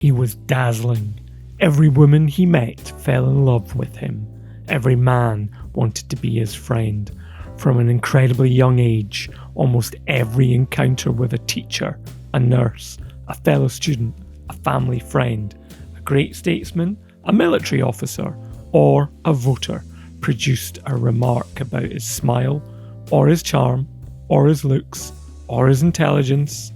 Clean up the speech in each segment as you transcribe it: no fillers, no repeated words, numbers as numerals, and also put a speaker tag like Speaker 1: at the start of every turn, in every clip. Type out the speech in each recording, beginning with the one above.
Speaker 1: He was dazzling. Every woman he met fell in love with him. Every man wanted to be his friend. From an incredibly young age, almost every encounter with a teacher, a nurse, a fellow student, a family friend, a great statesman, a military officer, or a voter produced a remark about his smile, or his charm, or his looks, or his intelligence,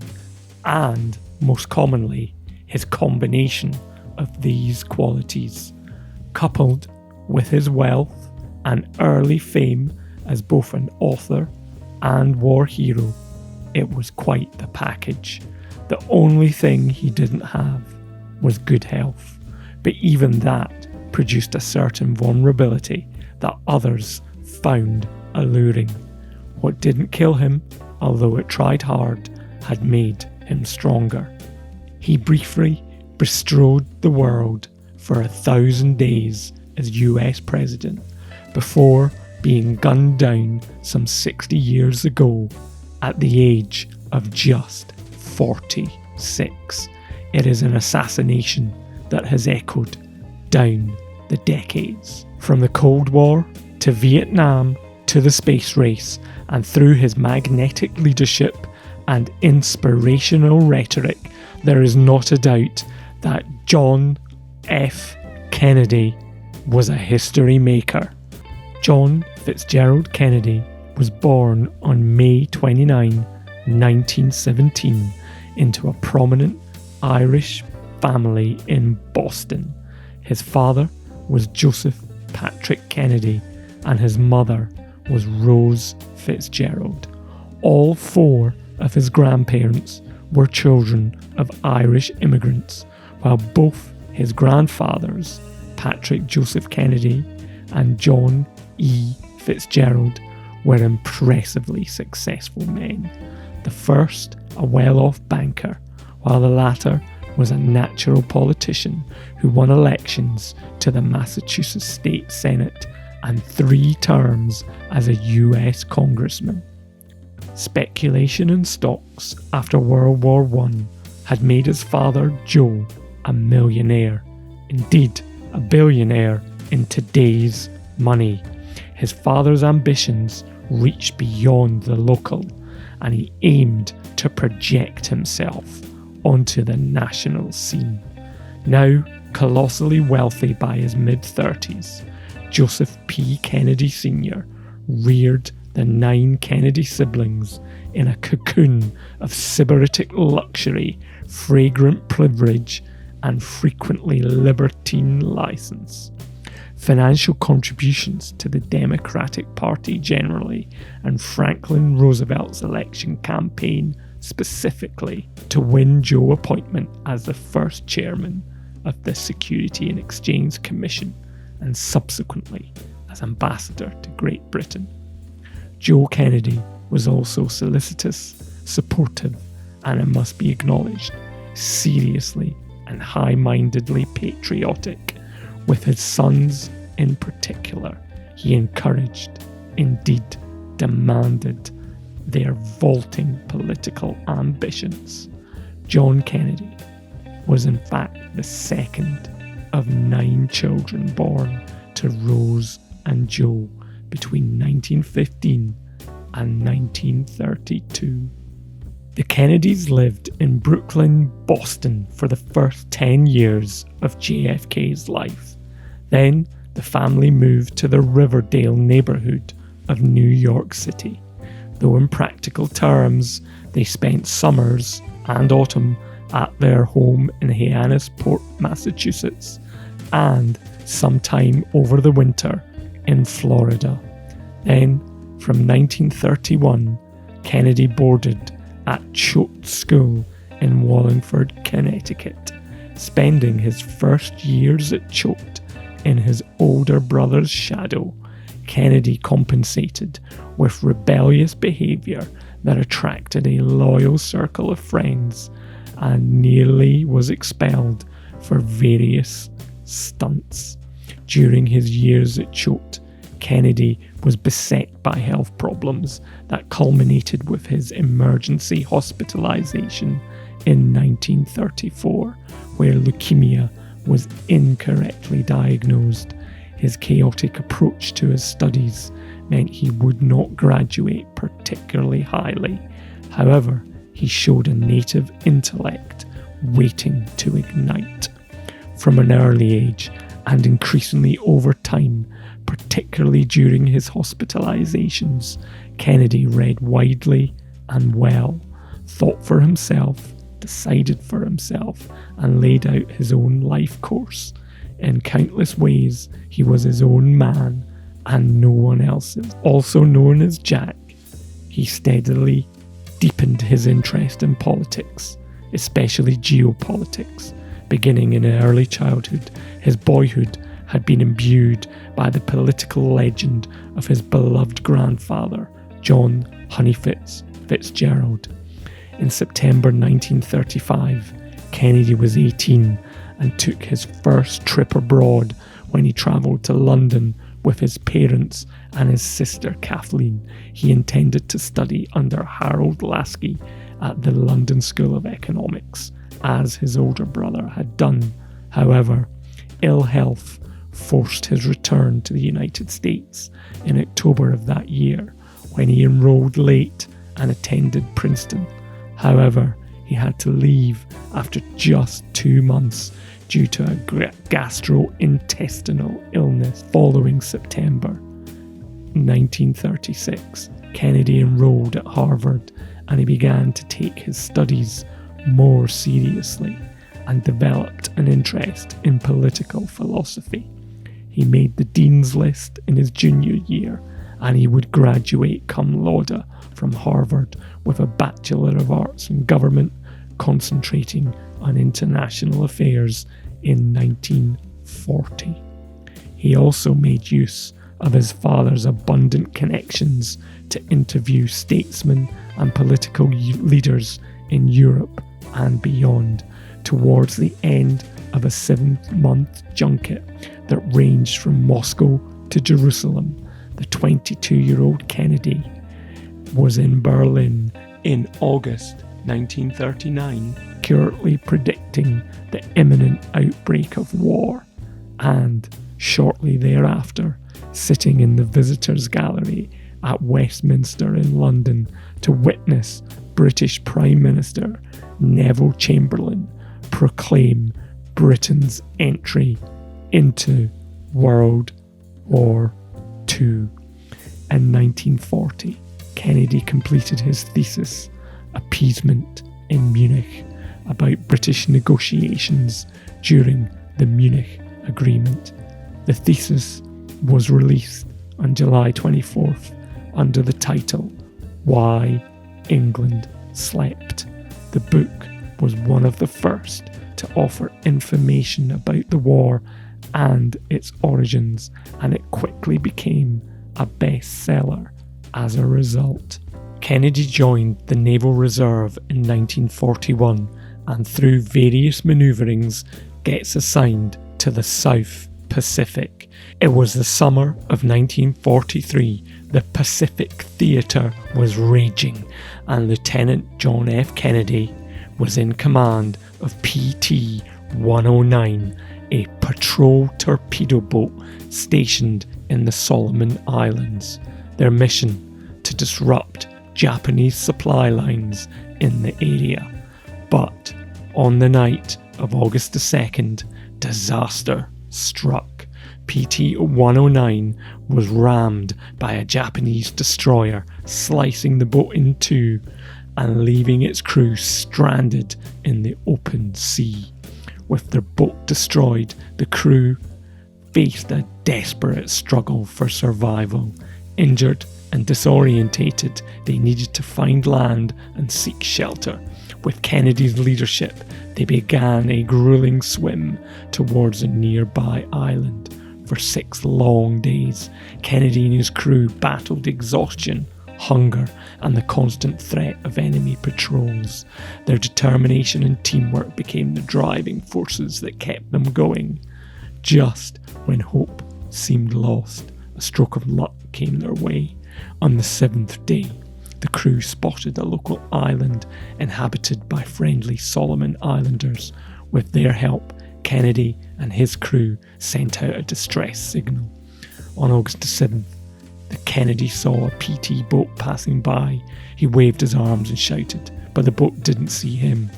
Speaker 1: and, most commonly, his combination of these qualities, coupled with his wealth and early fame as both an author and war hero. It was quite the package. The only thing he didn't have was good health, but even that produced a certain vulnerability that others found alluring. What didn't kill him, although it tried hard, had made him stronger. He briefly bestrode the world for 1,000 days as US President before being gunned down some 60 years ago at the age of just 46. It is an assassination that has echoed down the decades. From the Cold War to Vietnam to the space race, and through his magnetic leadership and inspirational rhetoric, there is not a doubt that John F. Kennedy was a history maker. John Fitzgerald Kennedy was born on May 29, 1917, into a prominent Irish family in Boston. His father was Joseph Patrick Kennedy, and his mother was Rose Fitzgerald. All four of his grandparents were children of Irish immigrants, while both his grandfathers, Patrick Joseph Kennedy and John E. Fitzgerald, were impressively successful men. The first, a well-off banker, while the latter was a natural politician who won elections to the Massachusetts State Senate and 3 terms as a US congressman. Speculation in stocks after World War I had made his father Joe a millionaire, indeed a billionaire in today's money. His father's ambitions reached beyond the local, and he aimed to project himself onto the national scene. Now colossally wealthy by his mid-30s, Joseph P. Kennedy Sr. reared the 9 Kennedy siblings in a cocoon of sybaritic luxury, fragrant privilege, and frequently libertine license. Financial contributions to the Democratic Party generally, and Franklin Roosevelt's election campaign specifically, to win Joe appointment as the first chairman of the Security and Exchange Commission, and subsequently as ambassador to Great Britain. Joe Kennedy was also solicitous, supportive, and it must be acknowledged, seriously and high-mindedly patriotic. With his sons in particular, he encouraged, indeed demanded, their vaulting political ambitions. John Kennedy was in fact the second of 9 children born to Rose and Joe between 1915 and 1932. The Kennedys lived in Brooklyn, Boston for the first 10 years of JFK's life. Then the family moved to the Riverdale neighbourhood of New York City. Though in practical terms, they spent summers and autumn at their home in Hyannisport, Massachusetts, and some time over the winter in Florida. Then, from 1931, Kennedy boarded at Choate School in Wallingford, Connecticut, spending his first years at Choate in his older brother's shadow. Kennedy compensated with rebellious behaviour that attracted a loyal circle of friends and nearly was expelled for various stunts. During his years at Choate, Kennedy was beset by health problems that culminated with his emergency hospitalisation in 1934, where leukemia was incorrectly diagnosed. His chaotic approach to his studies meant he would not graduate particularly highly. However, he showed a native intellect waiting to ignite. From an early age, and increasingly over time, particularly during his hospitalizations, Kennedy read widely and well, thought for himself, decided for himself, and laid out his own life course. In countless ways, he was his own man and no one else's. Also known as Jack, he steadily deepened his interest in politics, especially geopolitics. Beginning in early childhood, his boyhood had been imbued by the political legend of his beloved grandfather, John Honeyfitz Fitzgerald. In September 1935, Kennedy was 18 and took his first trip abroad when he travelled to London with his parents and his sister Kathleen. He intended to study under Harold Laski at the London School of Economics, as his older brother had done. However, ill health forced his return to the United States in October of that year, when he enrolled late and attended Princeton. However, he had to leave after just 2 months due to a gastrointestinal illness. Following September 1936, Kennedy enrolled at Harvard, and he began to take his studies more seriously and developed an interest in political philosophy. He made the Dean's List in his junior year, and he would graduate cum laude from Harvard with a Bachelor of Arts in Government, concentrating on international affairs in 1940. He also made use of his father's abundant connections to interview statesmen and political leaders in Europe and beyond. Towards the end of a 7-month junket that ranged from Moscow to Jerusalem, the 22-year-old Kennedy was in Berlin in August 1939, accurately predicting the imminent outbreak of war, and shortly thereafter, sitting in the visitors' gallery at Westminster in London to witness British Prime Minister Neville Chamberlain proclaim Britain's entry into World War II. In 1940, Kennedy completed his thesis, Appeasement in Munich, about British negotiations during the Munich Agreement. The thesis was released on July 24th under the title Why England Slept. The book was one of the first to offer information about the war and its origins, and it quickly became a bestseller as a result. Kennedy joined the Naval Reserve in 1941 and through various manoeuvrings gets assigned to the South Pacific. It was the summer of 1943. The Pacific Theatre was raging, and Lieutenant John F. Kennedy was in command of PT 109, a patrol torpedo boat stationed in the Solomon Islands. Their mission: to disrupt Japanese supply lines in the area. But on the night of August the 2nd, disaster struck. PT 109 was rammed by a Japanese destroyer, slicing the boat in two and leaving its crew stranded in the open sea. With their boat destroyed, the crew faced a desperate struggle for survival. Injured and disorientated, they needed to find land and seek shelter. With Kennedy's leadership, they began a grueling swim towards a nearby island. For 6 long days, Kennedy and his crew battled exhaustion, hunger, and the constant threat of enemy patrols. Their determination and teamwork became the driving forces that kept them going. Just when hope seemed lost, a stroke of luck came their way. On the 7th day, the crew spotted a local island inhabited by friendly Solomon Islanders. With their help, Kennedy and his crew sent out a distress signal. On August the 7th, the Kennedy saw a PT boat passing by. He waved his arms and shouted, but the boat didn't see him.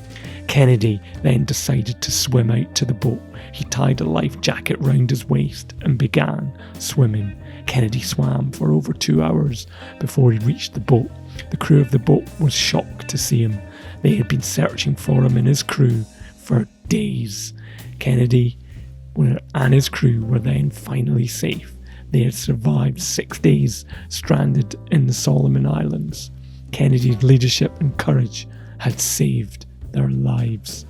Speaker 1: Kennedy then decided to swim out to the boat. He tied a life jacket round his waist and began swimming. Kennedy swam for over 2 hours before he reached the boat. The crew of the boat was shocked to see him. They had been searching for him and his crew for days. Kennedy and his crew were then finally safe. They had survived 6 days stranded in the Solomon Islands. Kennedy's leadership and courage had saved their lives.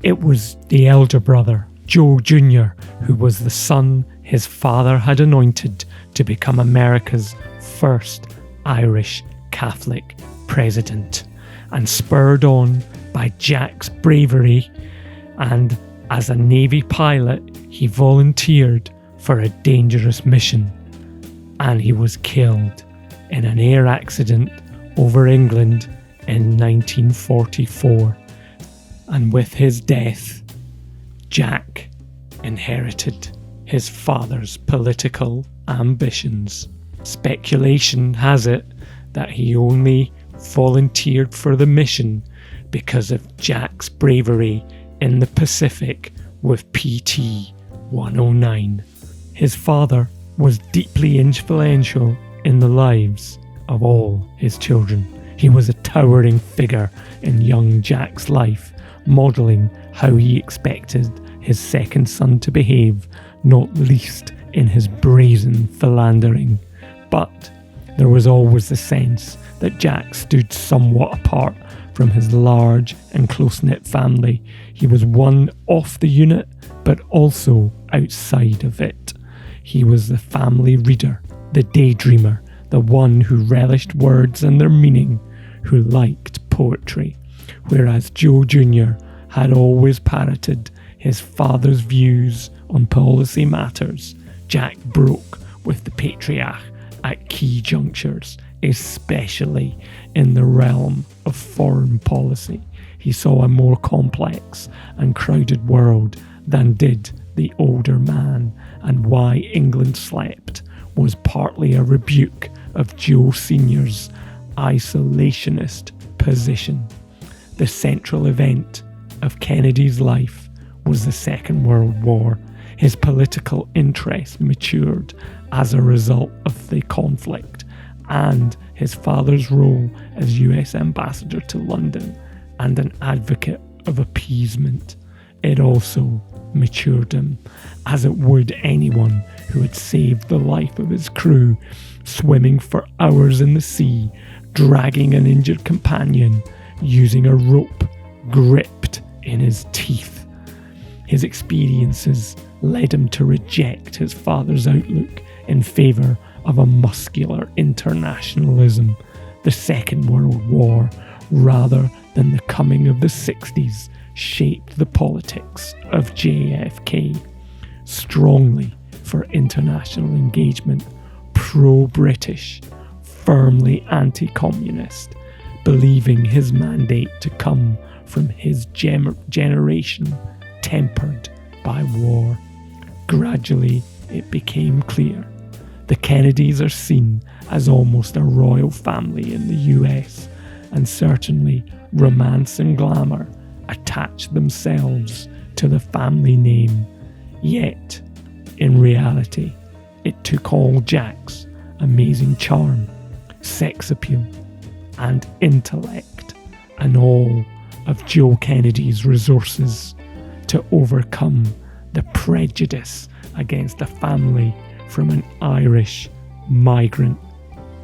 Speaker 1: It was the elder brother, Joe Jr., who was the son his father had anointed to become America's first Irish Catholic president. And spurred on by Jack's bravery, and as a Navy pilot, he volunteered for a dangerous mission, and he was killed in an air accident over England in 1944. And with his death, Jack inherited his father's political ambitions. Speculation has it that he only volunteered for the mission because of Jack's bravery in the Pacific with PT 109. His father was deeply influential in the lives of all his children. He was a towering figure in young Jack's life, modelling how he expected his second son to behave, not least in his brazen philandering. But there was always the sense that Jack stood somewhat apart from his large and close-knit family. He was one off the unit, but also outside of it. He was the family reader, the daydreamer, the one who relished words and their meaning, who liked poetry, whereas Joe Jr. had always parroted his father's views on policy matters. Jack broke with the patriarch at key junctures, especially in the realm of foreign policy. He saw a more complex and crowded world than did the older man, and why England slept was partly a rebuke of Joe Sr.'s isolationist position. The central event of Kennedy's life was the Second World War. His political interest matured as a result of the conflict, and his father's role as US ambassador to London and an advocate of appeasement. It also matured him, as it would anyone who had saved the life of his crew, swimming for hours in the sea, dragging an injured companion, using a rope gripped in his teeth. His experiences led him to reject his father's outlook in favour of a muscular internationalism. The Second World War, rather than the coming of the 60s, shaped the politics of JFK. Strongly for international engagement, pro-British, firmly anti-communist, believing his mandate to come from his generation tempered by war. Gradually, it became clear the Kennedys are seen as almost a royal family in the US, and certainly romance and glamour attach themselves to the family name. Yet, in reality, it took all Jack's amazing charm, sex appeal, and intellect, and all of Joe Kennedy's resources to overcome the prejudice against a family from an Irish migrant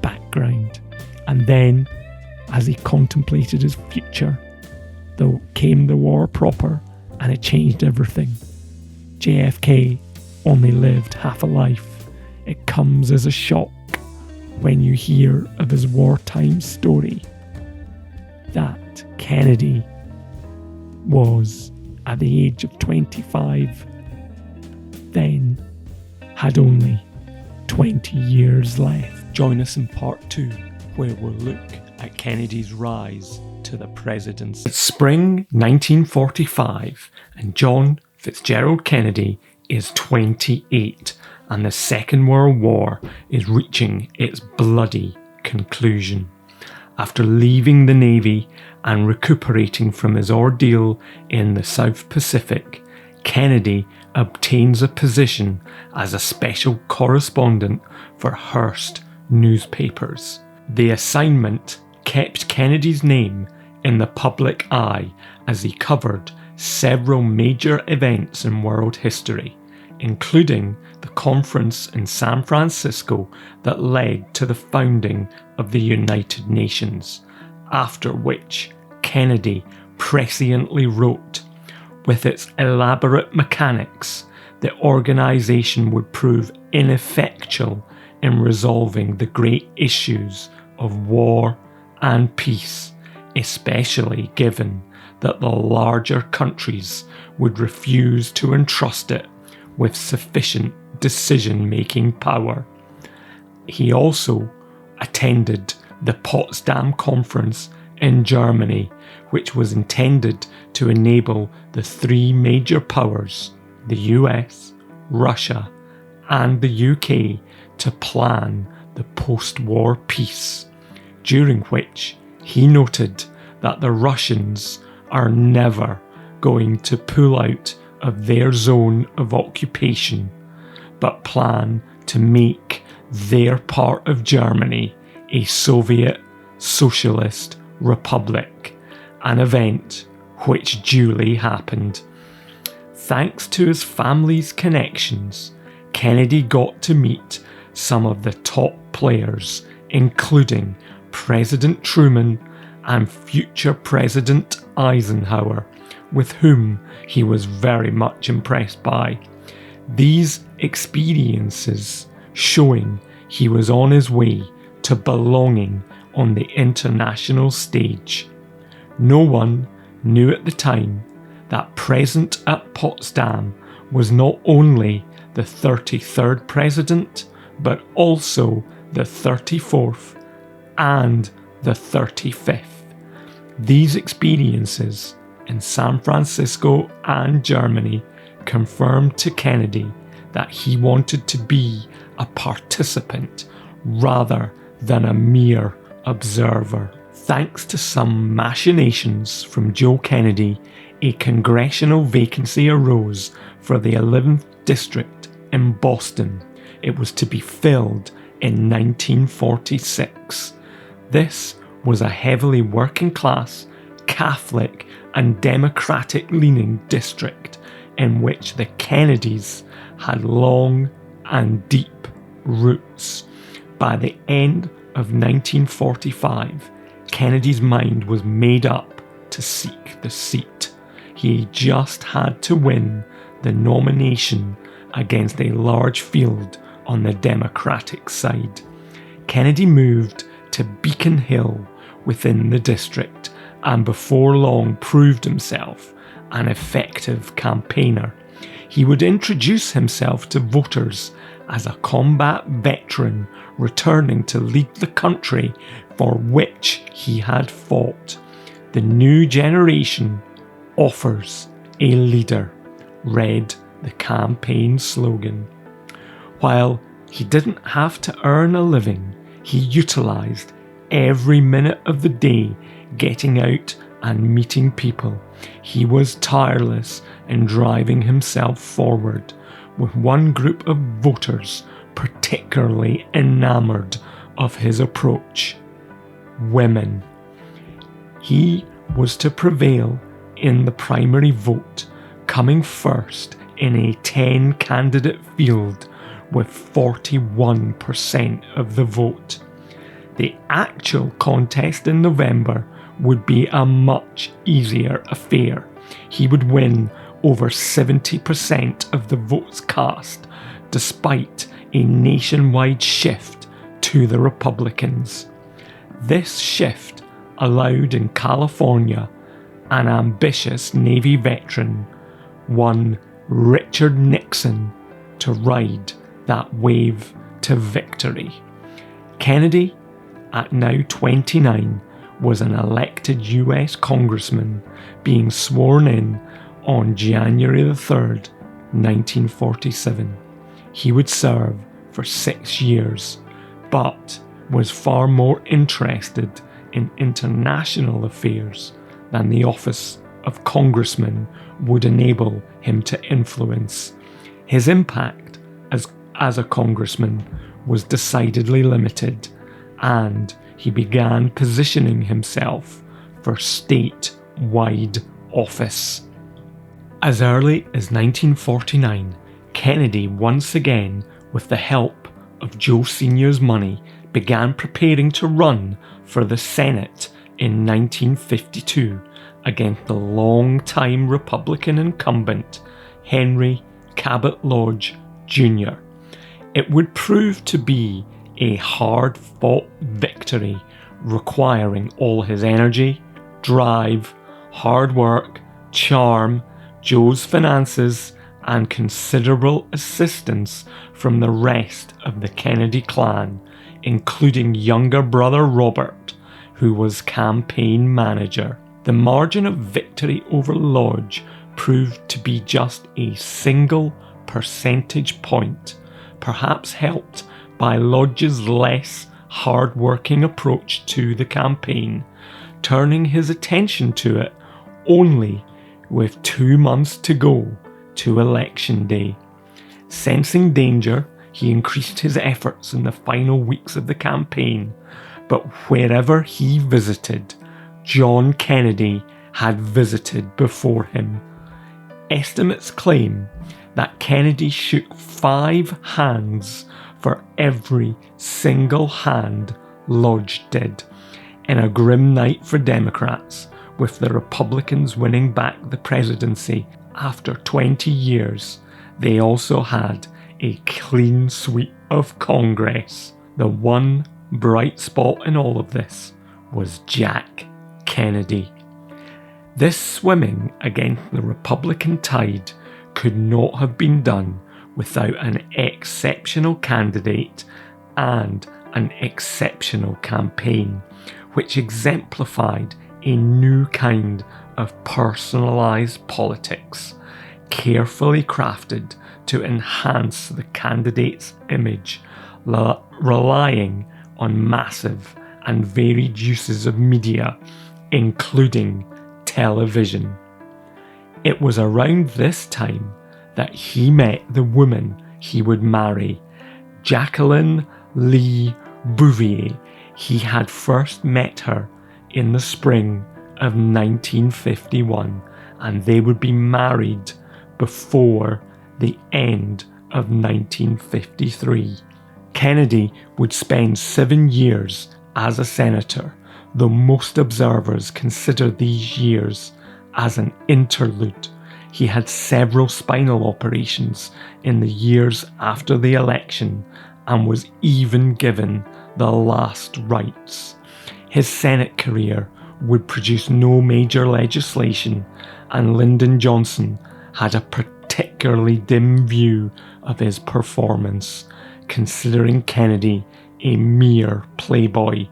Speaker 1: background. And then, as he contemplated his future, came the war proper, and it changed everything. JFK only lived half a life. It comes as a shock when you hear of his wartime story that Kennedy was, at the age of 25, then had only 20 years left. Join us in part 2, where we'll look at Kennedy's rise to the presidency. It's spring 1945 and John Fitzgerald Kennedy is 28 and the Second World War is reaching its bloody conclusion. After leaving the Navy and recuperating from his ordeal in the South Pacific, Kennedy obtains a position as a special correspondent for Hearst newspapers. The assignment kept Kennedy's name in the public eye as he covered several major events in world history, including the conference in San Francisco that led to the founding of the United Nations, after which Kennedy presciently wrote, "With its elaborate mechanics, the organisation would prove ineffectual in resolving the great issues of war and peace, especially given that the larger countries would refuse to entrust it with sufficient decision-making power." He also attended the Potsdam Conference in Germany, which was intended to enable the three major powers, the US, Russia, and the UK, to plan the post-war peace, during which he noted that the Russians are never going to pull out of their zone of occupation, but plan to make their part of Germany a Soviet Socialist Republic, an event which duly happened. Thanks to his family's connections, Kennedy got to meet some of the top players, including President Truman and future President Eisenhower, with whom he was very much impressed by. These experiences showing he was on his way to belonging on the international stage. No one knew at the time that present at Potsdam was not only the 33rd president, but also the 34th and the 35th. These experiences in San Francisco and Germany confirmed to Kennedy that he wanted to be a participant rather than a mere observer. Thanks to some machinations from Joe Kennedy, a congressional vacancy arose for the 11th District in Boston. It was to be filled in 1946. This was a heavily working class, Catholic and Democratic-leaning district in which the Kennedys had long and deep roots. By the end of 1945, Kennedy's mind was made up to seek the seat. He just had to win the nomination against a large field on the Democratic side. Kennedy moved to Beacon Hill within the district and before long proved himself an effective campaigner. He would introduce himself to voters as a combat veteran returning to lead the country for which he had fought. "The new generation offers a leader," read the campaign slogan. While he didn't have to earn a living, he utilised every minute of the day getting out and meeting people. He was tireless in driving himself forward, with one group of voters particularly enamoured of his approach: women. He was to prevail in the primary vote, coming first in a 10-candidate field with 41% of the vote. The actual contest in November would be a much easier affair. He would win over 70% of the votes cast, despite a nationwide shift to the Republicans. This shift allowed in California an ambitious Navy veteran, one Richard Nixon, to ride that wave to victory. Kennedy, at now 29, was an elected US congressman being sworn in on January the 3rd, 1947. He would serve for 6 years, but was far more interested in international affairs than the office of congressman would enable him to influence. His impact as a congressman was decidedly limited, and he began positioning himself for statewide office. As early as 1949, Kennedy once again, with the help of Joe Sr.'s money, began preparing to run for the Senate in 1952 against the long-time Republican incumbent Henry Cabot Lodge Jr. It would prove to be a hard-fought victory requiring all his energy, drive, hard work, charm, Joe's finances, and considerable assistance from the rest of the Kennedy clan, including younger brother Robert, who was campaign manager. The margin of victory over Lodge proved to be just a single percentage point, perhaps helped by Lodge's less hard-working approach to the campaign, turning his attention to it only with 2 months to go to Election Day. Sensing danger, he increased his efforts in the final weeks of the campaign, but wherever he visited, John Kennedy had visited before him. Estimates claim that Kennedy shook 5 hands for every single hand Lodge did, in a grim night for Democrats, with the Republicans winning back the presidency after 20 years. They also had a clean sweep of Congress. The one bright spot in all of this was Jack Kennedy. This swimming against the Republican tide could not have been done without an exceptional candidate and an exceptional campaign, which exemplified a new kind of personalised politics, carefully crafted to enhance the candidate's image, relying on massive and varied uses of media, including television. It was around this time that he met the woman he would marry, Jacqueline Lee Bouvier. He had first met her in the spring of 1951, and they would be married before the end of 1953. Kennedy would spend 7 years as a senator, though most observers consider these years as an interlude. He had several spinal operations in the years after the election and was even given the last rites. His Senate career would produce no major legislation, and Lyndon Johnson had a particularly dim view of his performance, considering Kennedy a mere playboy.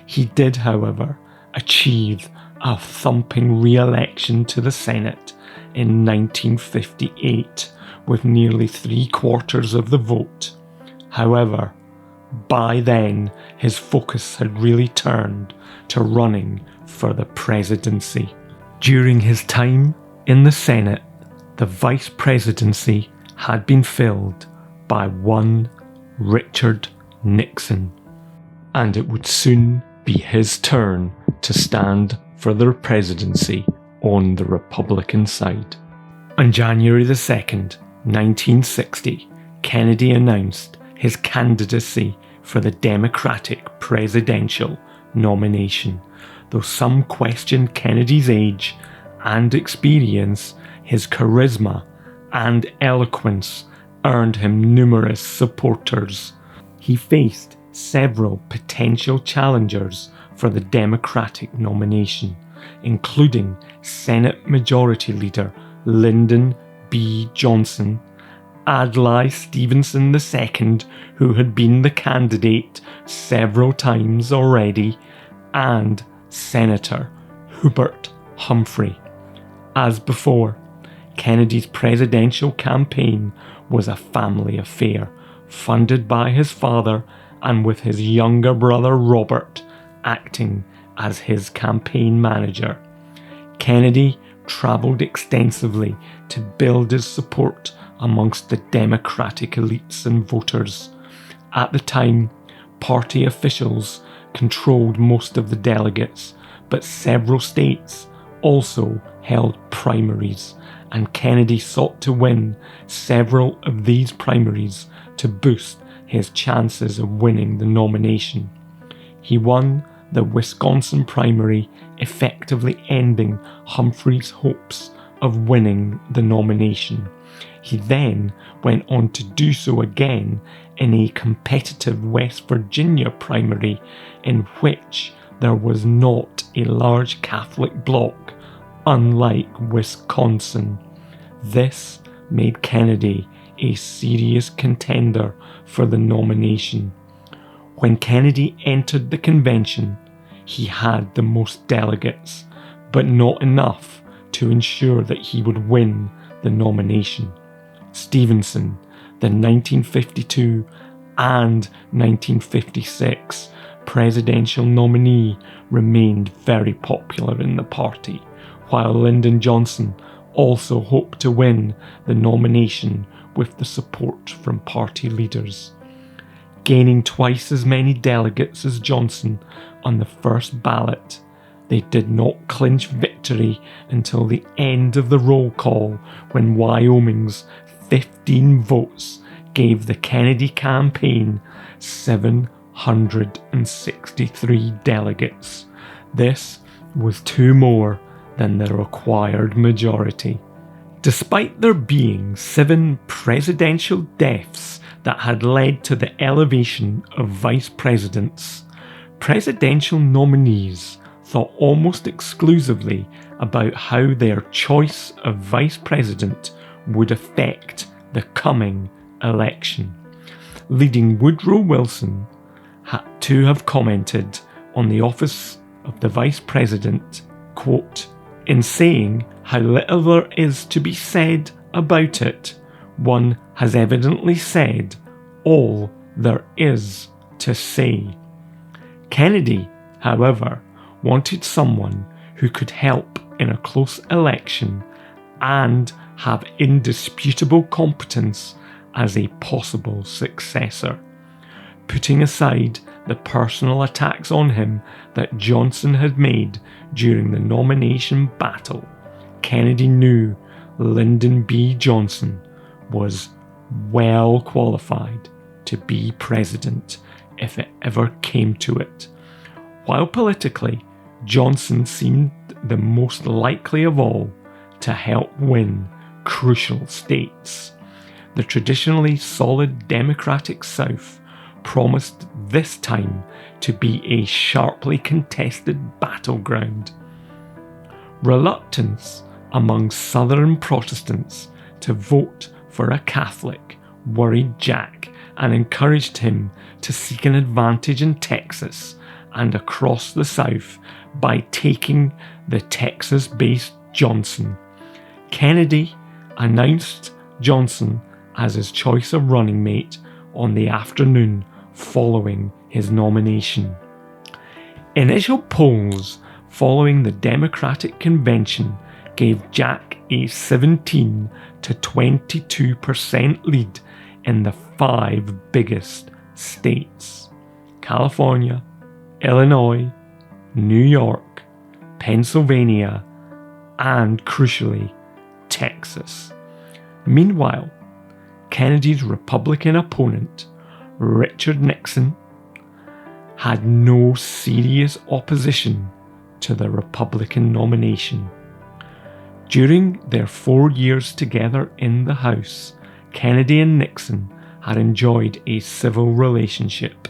Speaker 1: He did, however, achieve a thumping re-election to the Senate in 1958 with nearly 3/4 of the vote. However, by then his focus had really turned to running for the presidency. During his time in the Senate, the vice presidency had been filled by one Richard Nixon, and it would soon be his turn to stand for the presidency on the Republican side. On January the 2nd, 1960, Kennedy announced his candidacy for the Democratic presidential nomination. Though some questioned Kennedy's age and experience, his charisma and eloquence earned him numerous supporters. He faced several potential challengers for the Democratic nomination, including Senate Majority Leader Lyndon B. Johnson, Adlai Stevenson II, who had been the candidate several times already, and Senator Hubert Humphrey. As before, Kennedy's presidential campaign was a family affair, funded by his father and with his younger brother Robert acting as his campaign manager. Kennedy travelled extensively to build his support amongst the Democratic elites and voters. At the time, party officials controlled most of the delegates, but several states also held primaries, and Kennedy sought to win several of these primaries to boost his chances of winning the nomination. He won the Wisconsin primary, effectively ending Humphrey's hopes of winning the nomination. He then went on to do so again in a competitive West Virginia primary in which there was not a large Catholic bloc, unlike Wisconsin. This made Kennedy a serious contender for the nomination. When Kennedy entered the convention, he had the most delegates, but not enough to ensure that he would win the nomination. Stevenson, the 1952 and 1956 presidential nominee, remained very popular in the party, while Lyndon Johnson also hoped to win the nomination with the support from party leaders. Gaining twice as many delegates as Johnson on the first ballot, they did not clinch victory until the end of the roll call, when Wyoming's 15 votes gave the Kennedy campaign 763 delegates. This was two more than the required majority. Despite there being 7 presidential deaths that had led to the elevation of vice presidents, presidential nominees thought almost exclusively about how their choice of vice president would affect the coming election, leading Woodrow Wilson to have commented on the office of the vice president, quote, "In saying how little there is to be said about it, one has evidently said all there is to say." Kennedy, however, wanted someone who could help in a close election and have indisputable competence as a possible successor. Putting aside the personal attacks on him that Johnson had made during the nomination battle, Kennedy knew Lyndon B. Johnson was well qualified to be president if it ever came to it. While politically, Johnson seemed the most likely of all to help win crucial states. The traditionally solid Democratic South promised this time to be a sharply contested battleground. Reluctance among Southern Protestants to vote for a Catholic worried Jack and encouraged him to seek an advantage in Texas and across the South by taking the Texas-based Johnson. Kennedy announced Johnson as his choice of running mate on the afternoon following his nomination. Initial polls following the Democratic convention gave Jack a 17 to 22% lead in the 5 biggest states: California, Illinois, New York, Pennsylvania, and crucially, Texas. Meanwhile, Kennedy's Republican opponent, Richard Nixon, had no serious opposition to the Republican nomination. During their 4 years together in the House, Kennedy and Nixon had enjoyed a civil relationship.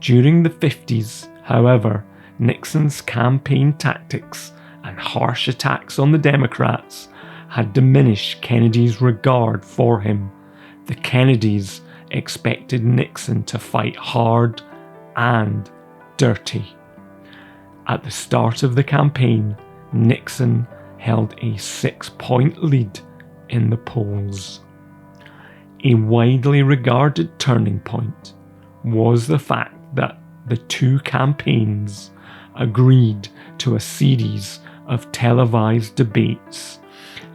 Speaker 1: During the 50s, however, Nixon's campaign tactics and harsh attacks on the Democrats had diminished Kennedy's regard for him. The Kennedys expected Nixon to fight hard and dirty. At the start of the campaign, Nixon held a 6-point lead in the polls. A widely regarded turning point was the fact that the two campaigns agreed to a series of televised debates.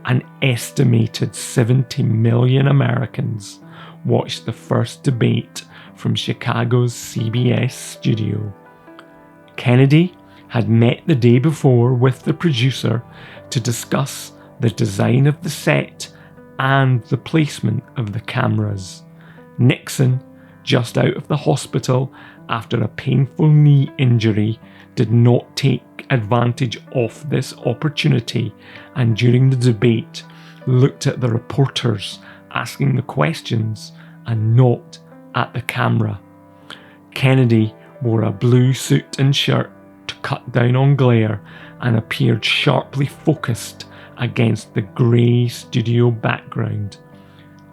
Speaker 1: An estimated 70 million Americans watched the first debate from Chicago's CBS studio. Kennedy had met the day before with the producer to discuss the design of the set and the placement of the cameras. Nixon, just out of the hospital after a painful knee injury, did not take advantage of this opportunity, and during the debate looked at the reporters asking the questions and not at the camera. Kennedy wore a blue suit and shirt to cut down on glare and appeared sharply focused against the grey studio background.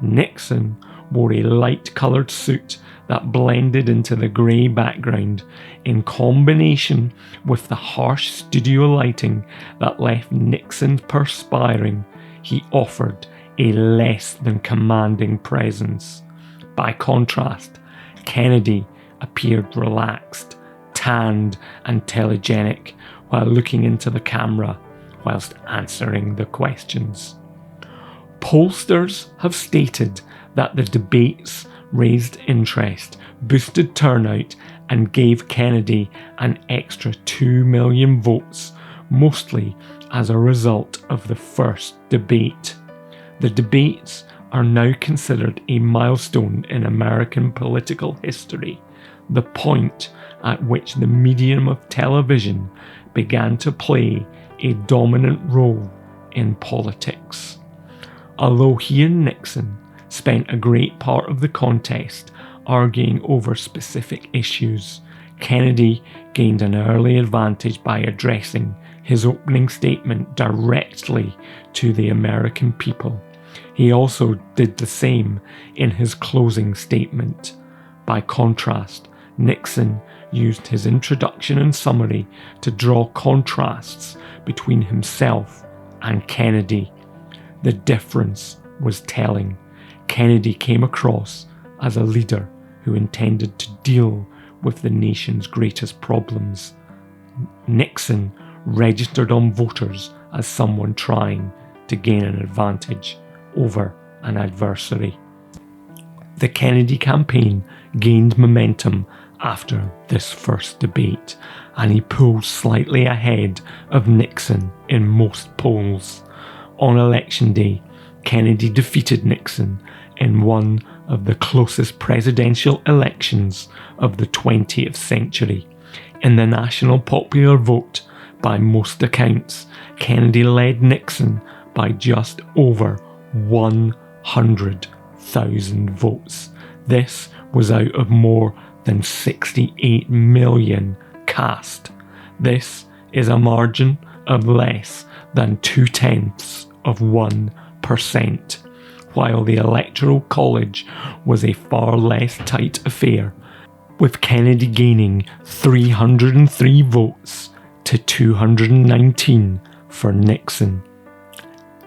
Speaker 1: Nixon wore a light-coloured suit that blended into the grey background. In combination with the harsh studio lighting that left Nixon perspiring, he offered a less than commanding presence. By contrast, Kennedy appeared relaxed, tanned and telegenic while looking into the camera whilst answering the questions. Pollsters have stated that the debates raised interest, boosted turnout, and gave Kennedy an extra 2 million votes, mostly as a result of the first debate. The debates are now considered a milestone in American political history, the point at which the medium of television began to play a dominant role in politics. Although he and Nixon spent a great part of the contest arguing over specific issues, Kennedy gained an early advantage by addressing his opening statement directly to the American people. He also did the same in his closing statement. By contrast, Nixon used his introduction and summary to draw contrasts between himself and Kennedy. The difference was telling. Kennedy came across as a leader who intended to deal with the nation's greatest problems. Nixon registered on voters as someone trying to gain an advantage over an adversary. The Kennedy campaign gained momentum after this first debate, and he pulled slightly ahead of Nixon in most polls. On election day, Kennedy defeated Nixon in one of the closest presidential elections of the 20th century. In the national popular vote, by most accounts, Kennedy led Nixon by just over 100,000 votes. This was out of more than 68 million cast. This is a margin of less than 0.2%, while the Electoral College was a far less tight affair, with Kennedy gaining 303 votes to 219 for Nixon.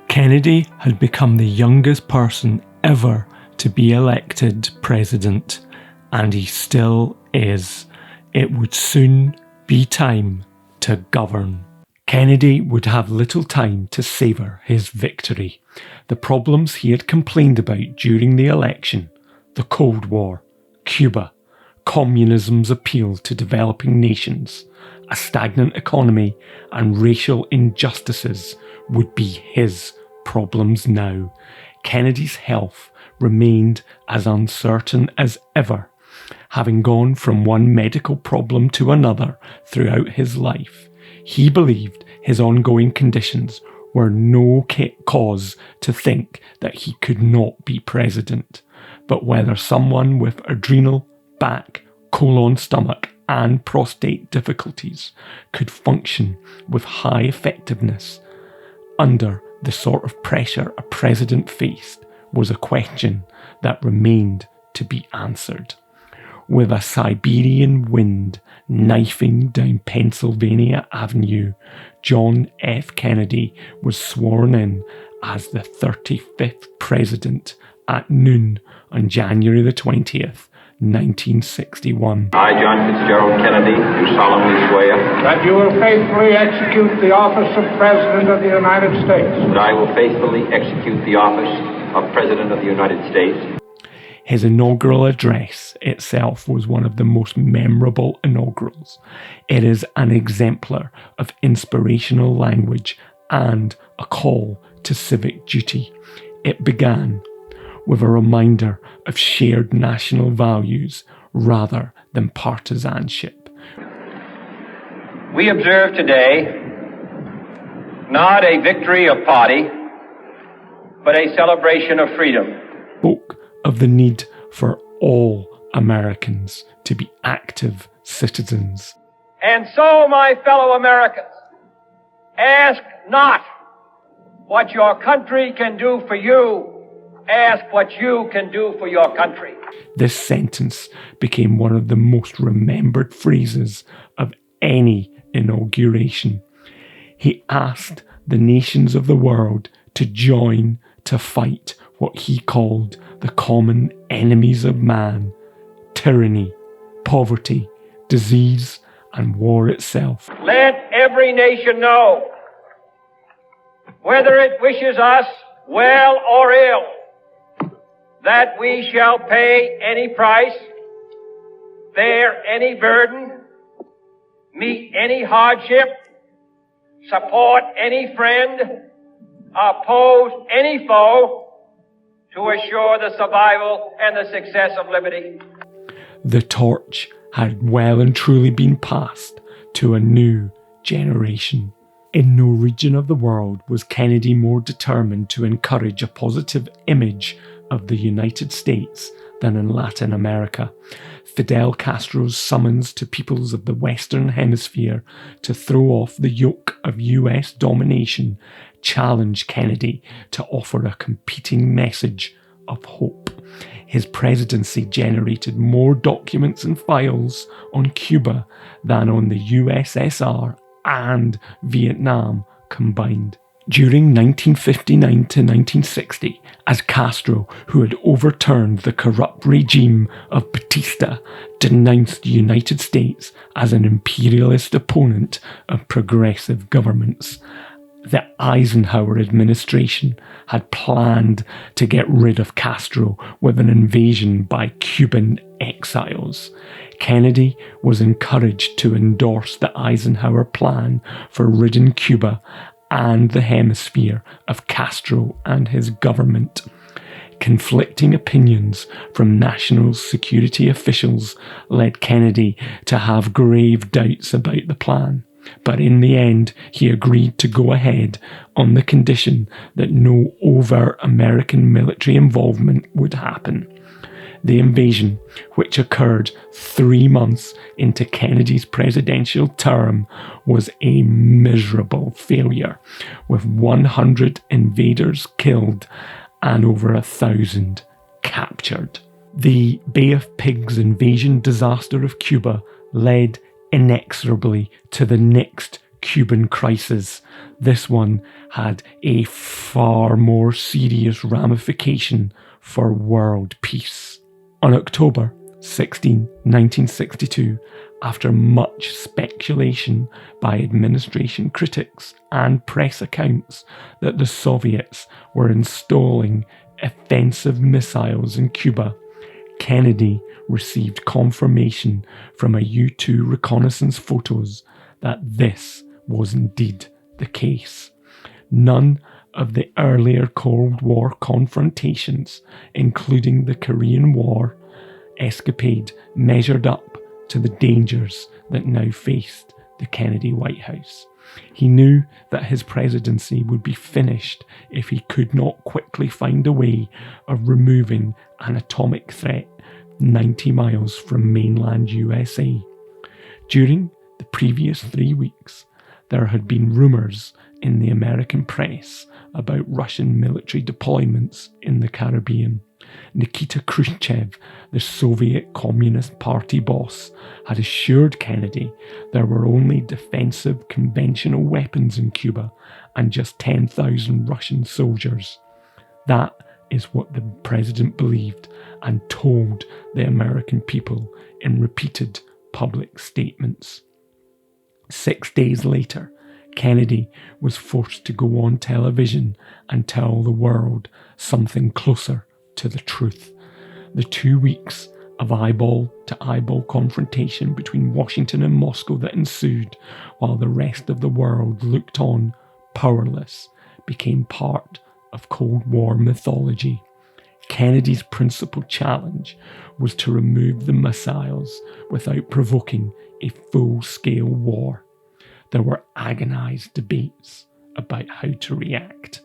Speaker 1: Kennedy had become the youngest person ever to be elected president, and he still is. It would soon be time to govern. Kennedy would have little time to savour his victory. The problems he had complained about during the election, the Cold War, Cuba, communism's appeal to developing nations, a stagnant economy, and racial injustices would be his problems now. Kennedy's health remained as uncertain as ever, having gone from one medical problem to another throughout his life. He believed his ongoing conditions were no cause to think that he could not be president, but whether someone with adrenal, back, colon, stomach, and prostate difficulties could function with high effectiveness under the sort of pressure a president faced was a question that remained to be answered. with a Siberian wind knifing down Pennsylvania Avenue, John F. Kennedy was sworn in as the 35th president at noon on January the 20th, 1961.
Speaker 2: I, John Fitzgerald Kennedy, do solemnly swear
Speaker 3: that you will faithfully execute the office of President of the United States.
Speaker 2: that I will faithfully execute the office of President of the United States.
Speaker 1: His inaugural address itself was one of the most memorable inaugurals. It is an exemplar of inspirational language and a call to civic duty. It began with a reminder of shared national values rather than partisanship.
Speaker 4: We observe today not a victory of party, but a celebration of freedom.
Speaker 1: Spoke of the need for all Americans to be active citizens.
Speaker 4: And so, my fellow Americans, ask not what your country can do for you, ask what you can do for your country.
Speaker 1: This sentence became one of the most remembered phrases of any inauguration. He asked the nations of the world to join to fight what he called the common enemies of man: tyranny, poverty, disease, and war itself.
Speaker 4: Let every nation know, whether it wishes us well or ill, that we shall pay any price, bear any burden, meet any hardship, support any friend, oppose any foe, to assure the survival and the success of liberty.
Speaker 1: The torch had well and truly been passed to a new generation. In no region of the world was Kennedy more determined to encourage a positive image of the United States than in Latin America. Fidel Castro's summons to peoples of the Western Hemisphere to throw off the yoke of US domination challenged Kennedy to offer a competing message of hope. His presidency generated more documents and files on Cuba than on the USSR and Vietnam combined. During 1959 to 1960, as Castro, who had overturned the corrupt regime of Batista, denounced the United States as an imperialist opponent of progressive governments, the Eisenhower administration had planned to get rid of Castro with an invasion by Cuban exiles. Kennedy was encouraged to endorse the Eisenhower plan for ridding Cuba and the hemisphere of Castro and his government. Conflicting opinions from national security officials led Kennedy to have grave doubts about the plan. But in the end, he agreed to go ahead on the condition that no overt American military involvement would happen. The invasion, which occurred 3 months into Kennedy's presidential term, was a miserable failure, with 100 invaders killed and over 1,000 captured. The Bay of Pigs invasion disaster of Cuba led inexorably to the next Cuban crisis. This one had a far more serious ramification for world peace. On October 16, 1962, after much speculation by administration critics and press accounts that the Soviets were installing offensive missiles in Cuba, Kennedy received confirmation from a U-2 reconnaissance photos that this was indeed the case. None of the earlier Cold War confrontations, including the Korean War escapade, measured up to the dangers that now faced the Kennedy White House. He knew that his presidency would be finished if he could not quickly find a way of removing an atomic threat 90 miles from mainland USA. During the previous 3 weeks, there had been rumours in the American press about Russian military deployments in the Caribbean. Nikita Khrushchev, the Soviet Communist Party boss, had assured Kennedy there were only defensive conventional weapons in Cuba and just 10,000 Russian soldiers. That is what the president believed and told the American people in repeated public statements. 6 days later, Kennedy was forced to go on television and tell the world something closer to the truth. The 2 weeks of eyeball-to-eyeball confrontation between Washington and Moscow that ensued, while the rest of the world looked on powerless, became part of Cold War mythology. Kennedy's principal challenge was to remove the missiles without provoking a full-scale war. There were agonised debates about how to react.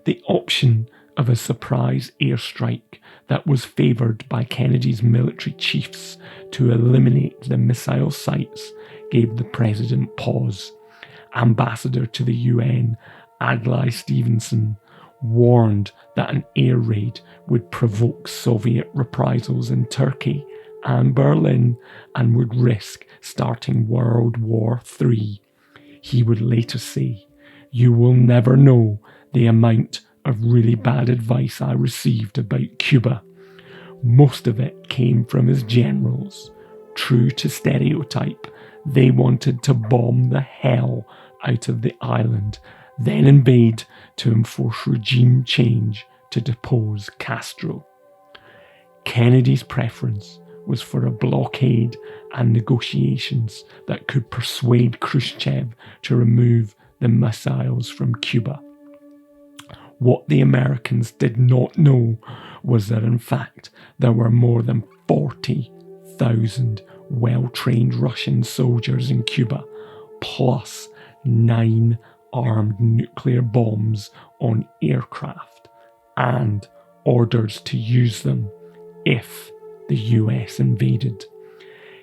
Speaker 1: The option of a surprise airstrike that was favoured by Kennedy's military chiefs to eliminate the missile sites gave the president pause. Ambassador to the UN, Adlai Stevenson, warned that an air raid would provoke Soviet reprisals in Turkey and Berlin and would risk starting World War III. He would later say, "You will never know the amount of really bad advice I received about Cuba. Most of it came from his generals. True to stereotype, they wanted to bomb the hell out of the island, then invade to enforce regime change to depose Castro." Kennedy's preference was for a blockade and negotiations that could persuade Khrushchev to remove the missiles from Cuba. What the Americans did not know was that in fact there were more than 40,000 well-trained Russian soldiers in Cuba, plus 9 armed nuclear bombs on aircraft, and orders to use them if the US invaded.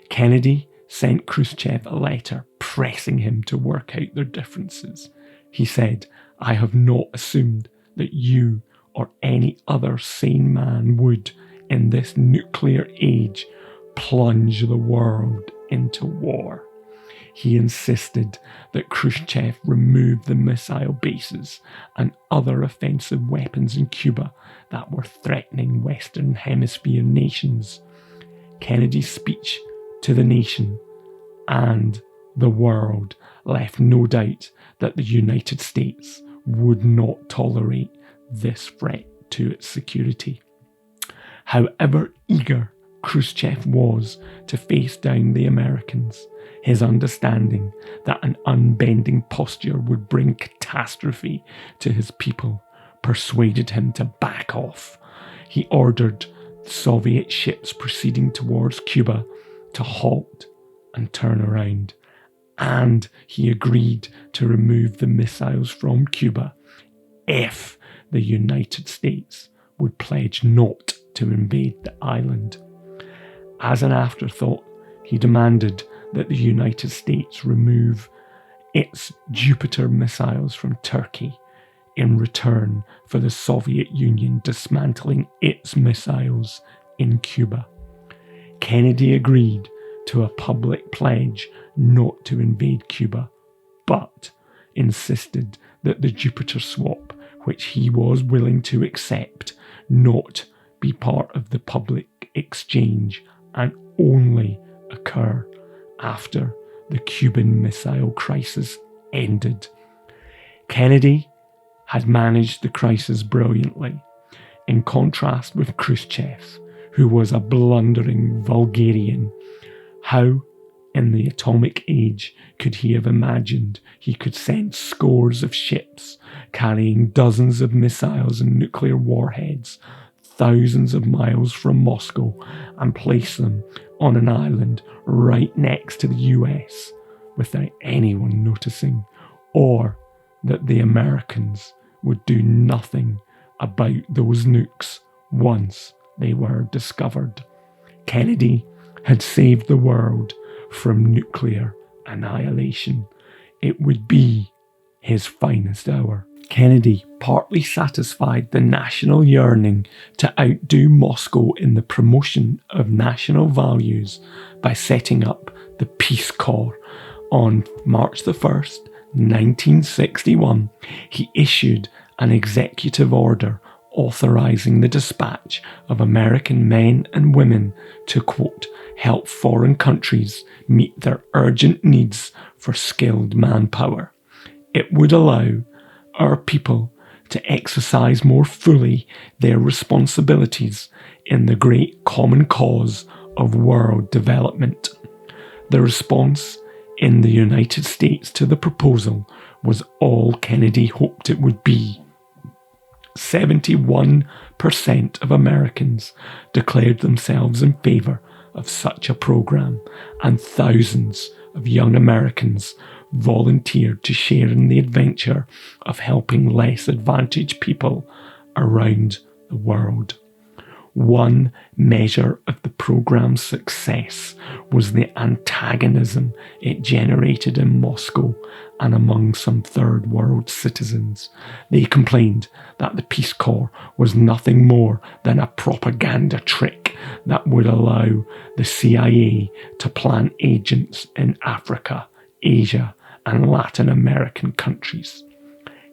Speaker 1: Kennedy sent Khrushchev a letter pressing him to work out their differences. He said, "I have not assumed that you or any other sane man would, in this nuclear age, plunge the world into war." He insisted that Khrushchev remove the missile bases and other offensive weapons in Cuba that were threatening Western Hemisphere nations. Kennedy's speech to the nation and the world left no doubt that the United States would not tolerate this threat to its security. However eager Khrushchev was to face down the Americans, his understanding that an unbending posture would bring catastrophe to his people persuaded him to back off. He ordered Soviet ships proceeding towards Cuba to halt and turn around, and he agreed to remove the missiles from Cuba if the United States would pledge not to invade the island. As an afterthought, he demanded that the United States remove its Jupiter missiles from Turkey in return for the Soviet Union dismantling its missiles in Cuba. Kennedy agreed to a public pledge not to invade Cuba, but insisted that the Jupiter swap, which he was willing to accept, not be part of the public exchange and only occur after the Cuban Missile Crisis ended. Kennedy had managed the crisis brilliantly, in contrast with Khrushchev, who was a blundering vulgarian. How, in the atomic age, could he have imagined he could send scores of ships carrying dozens of missiles and nuclear warheads thousands of miles from Moscow and place them on an island right next to the US without anyone noticing, or that the Americans would do nothing about those nukes once they were discovered? Kennedy had saved the world from nuclear annihilation. It would be his finest hour. Kennedy partly satisfied the national yearning to outdo Moscow in the promotion of national values by setting up the Peace Corps. On March the 1st, 1961, he issued an executive order authorizing the dispatch of American men and women to, quote, help foreign countries meet their urgent needs for skilled manpower. It would allow our people to exercise more fully their responsibilities in the great common cause of world development. The response in the United States to the proposal was all Kennedy hoped it would be. 71% of Americans declared themselves in favour of such a programme, and thousands of young Americans volunteered to share in the adventure of helping less advantaged people around the world. One measure of the programme's success was the antagonism it generated in Moscow and among some third world citizens. They complained that the Peace Corps was nothing more than a propaganda trick that would allow the CIA to plant agents in Africa, Asia, and Latin American countries.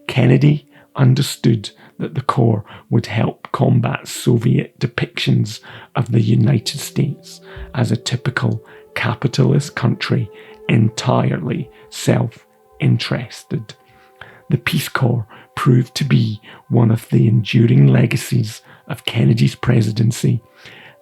Speaker 1: Kennedy understood that the Corps would help combat Soviet depictions of the United States as a typical capitalist country entirely self-interested. The Peace Corps proved to be one of the enduring legacies of Kennedy's presidency,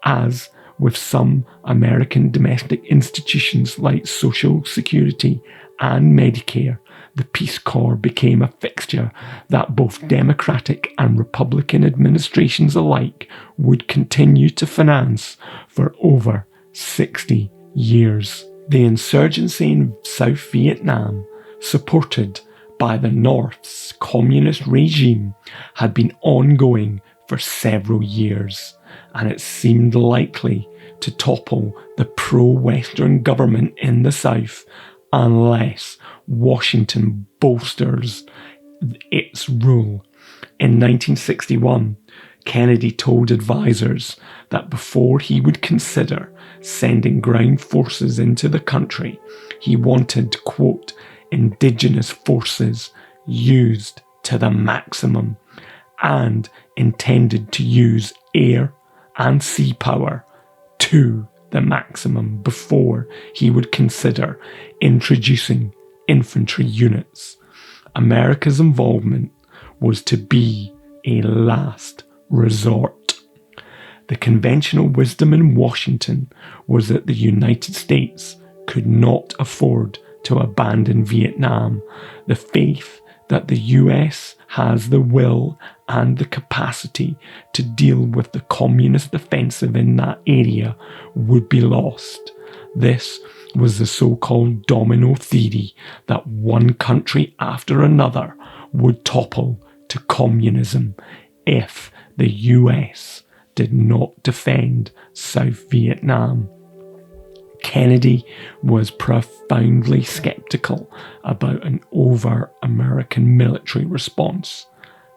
Speaker 1: as with some American domestic institutions like Social Security and Medicare, the Peace Corps became a fixture that both Democratic and Republican administrations alike would continue to finance for over 60 years. The insurgency in South Vietnam, supported by the North's communist regime, had been ongoing for several years, and it seemed likely to topple the pro-Western government in the South unless Washington bolsters its rule. In 1961, Kennedy told advisors that before he would consider sending ground forces into the country, he wanted, quote, indigenous forces used to the maximum, and intended to use air and sea power to the maximum before he would consider introducing infantry units. America's involvement was to be a last resort. The conventional wisdom in Washington was that the United States could not afford to abandon Vietnam. The faith that the US has the will and the capacity to deal with the communist offensive in that area would be lost. This was the so-called domino theory that one country after another would topple to communism if the US did not defend South Vietnam. Kennedy was profoundly sceptical about an overt American military response.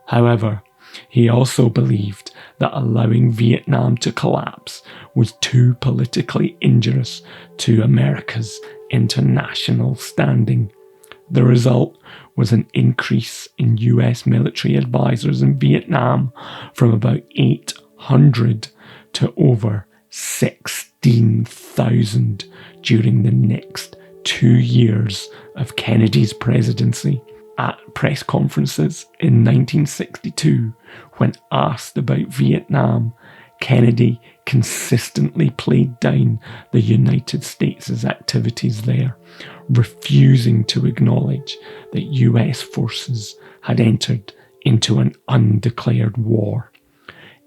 Speaker 1: However, he also believed that allowing Vietnam to collapse was too politically injurious to America's international standing. The result was an increase in US military advisors in Vietnam from about 800 to over 16,000 during the next 2 years of Kennedy's presidency. At press conferences in 1962, when asked about Vietnam, Kennedy consistently played down the United States' activities there, refusing to acknowledge that US forces had entered into an undeclared war.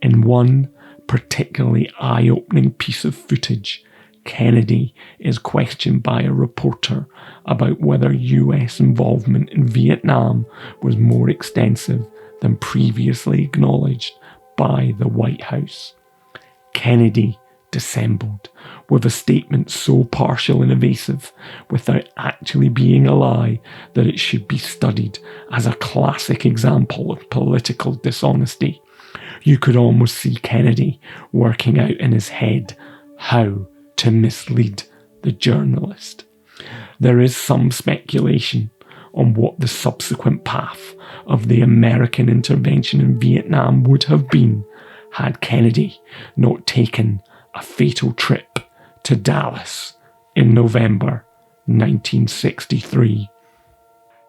Speaker 1: In one particularly eye-opening piece of footage, Kennedy is questioned by a reporter about whether US involvement in Vietnam was more extensive than previously acknowledged by the White House. Kennedy dissembled, with a statement so partial and evasive, without actually being a lie, that it should be studied as a classic example of political dishonesty. You could almost see Kennedy working out in his head how to mislead the journalist. There is some speculation on what the subsequent path of the American intervention in Vietnam would have been had Kennedy not taken a fatal trip to Dallas in November 1963.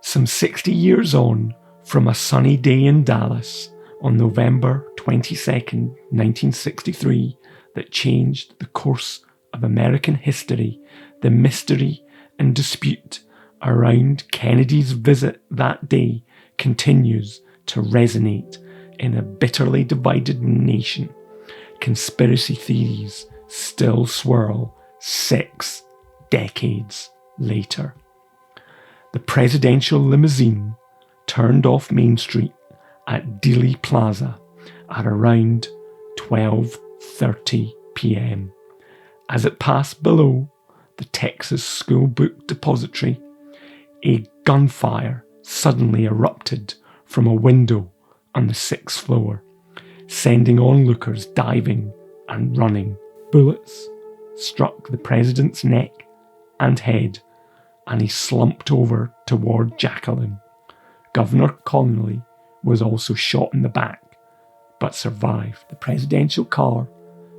Speaker 1: Some 60 years on from a sunny day in Dallas on November 22nd, 1963, that changed the course of American history, the mystery and dispute around Kennedy's visit that day continues to resonate in a bitterly divided nation. Conspiracy theories still swirl 6 decades later. The presidential limousine turned off Main Street at Dealey Plaza at around 12:30 p.m. As it passed below the Texas School Book Depository, a gunfire suddenly erupted from a window on the 6th floor, sending onlookers diving and running. Bullets struck the president's neck and head, and he slumped over toward Jacqueline. Governor Connolly was also shot in the back, but survived. The presidential car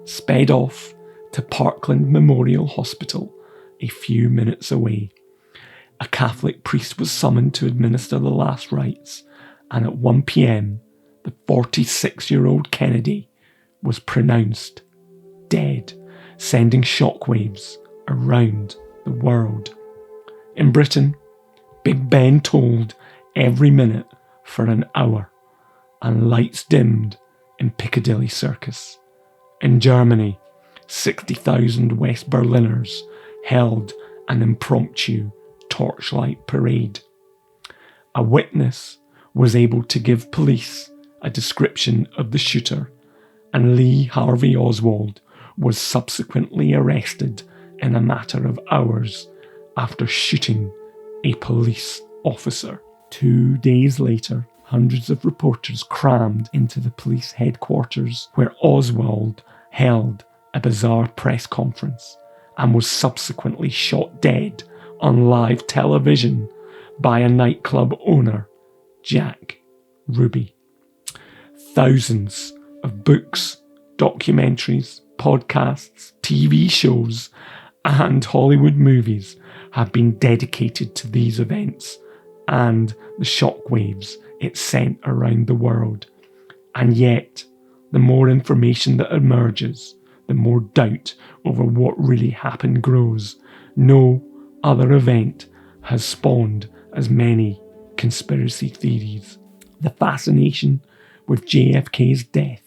Speaker 1: sped off to Parkland Memorial Hospital, a few minutes away. A Catholic priest was summoned to administer the last rites, and at 1 p.m, the 46-year-old Kennedy was pronounced dead, sending shockwaves around the world. In Britain, Big Ben tolled every minute for an hour, and lights dimmed in Piccadilly Circus. In Germany, 60,000 West Berliners held an impromptu torchlight parade. A witness was able to give police a description of the shooter, and Lee Harvey Oswald was subsequently arrested in a matter of hours after shooting a police officer. 2 days later, hundreds of reporters crammed into the police headquarters, where Oswald held a bizarre press conference and was subsequently shot dead on live television by a nightclub owner, Jack Ruby. Thousands of books, documentaries, podcasts, TV shows, and Hollywood movies have been dedicated to these events and the shockwaves it sent around the world. And yet, the more information that emerges, the more doubt over what really happened grows. No other event has spawned as many conspiracy theories. The fascination with JFK's death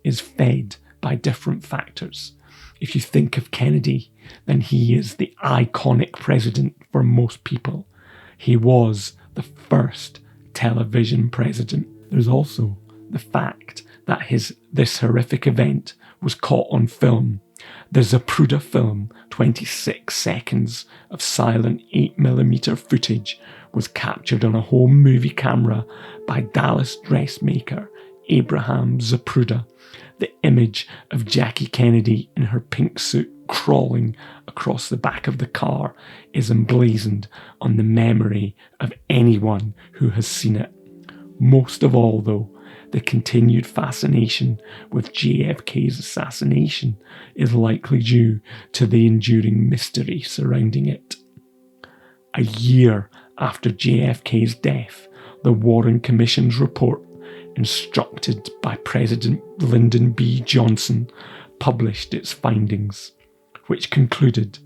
Speaker 1: is fed by different factors. If you think of Kennedy, then he is the iconic president for most people. He was the first television president. There's also the fact that this horrific event was caught on film. The Zapruder film, 26 seconds of silent 8mm footage, was captured on a home movie camera by Dallas dressmaker Abraham Zapruder. The image of Jackie Kennedy in her pink suit crawling across the back of the car is emblazoned on the memory of anyone who has seen it. Most of all, though, the continued fascination with JFK's assassination is likely due to the enduring mystery surrounding it. A year after JFK's death, the Warren Commission's report, instructed by President Lyndon B. Johnson, published its findings, which concluded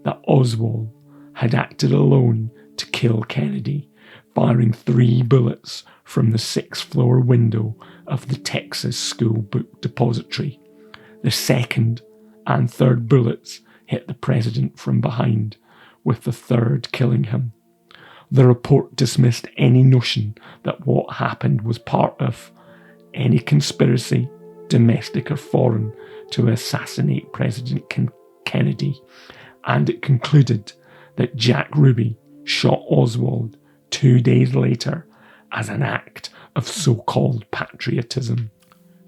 Speaker 1: that Oswald had acted alone to kill Kennedy, firing 3 bullets from the 6th floor window of the Texas School Book Depository. The second and third bullets hit the president from behind, with the third killing him. The report dismissed any notion that what happened was part of any conspiracy domestic or foreign, to assassinate President Kennedy, and it concluded that Jack Ruby shot Oswald 2 days later as an act of so-called patriotism.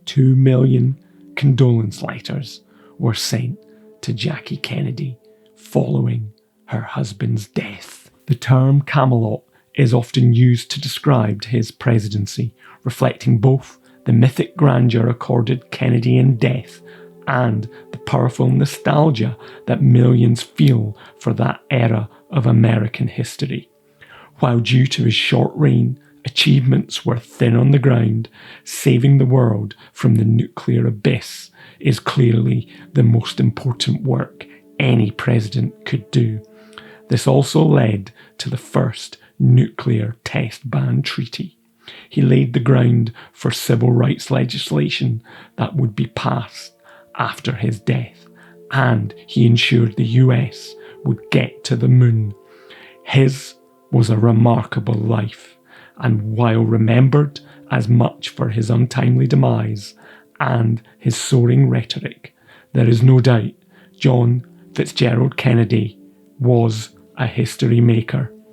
Speaker 1: 2 million condolence letters were sent to Jackie Kennedy following her husband's death. The term Camelot is often used to describe his presidency, reflecting both the mythic grandeur accorded Kennedy in death and the powerful nostalgia that millions feel for that era of American history. While due to his short reign, achievements were thin on the ground, saving the world from the nuclear abyss is clearly the most important work any president could do. This also led to the first nuclear test ban treaty. He laid the ground for civil rights legislation that would be passed after his death, and he ensured the US would get to the moon. His was a remarkable life, and while remembered as much for his untimely demise and his soaring rhetoric, there is no doubt John Fitzgerald Kennedy was a history maker.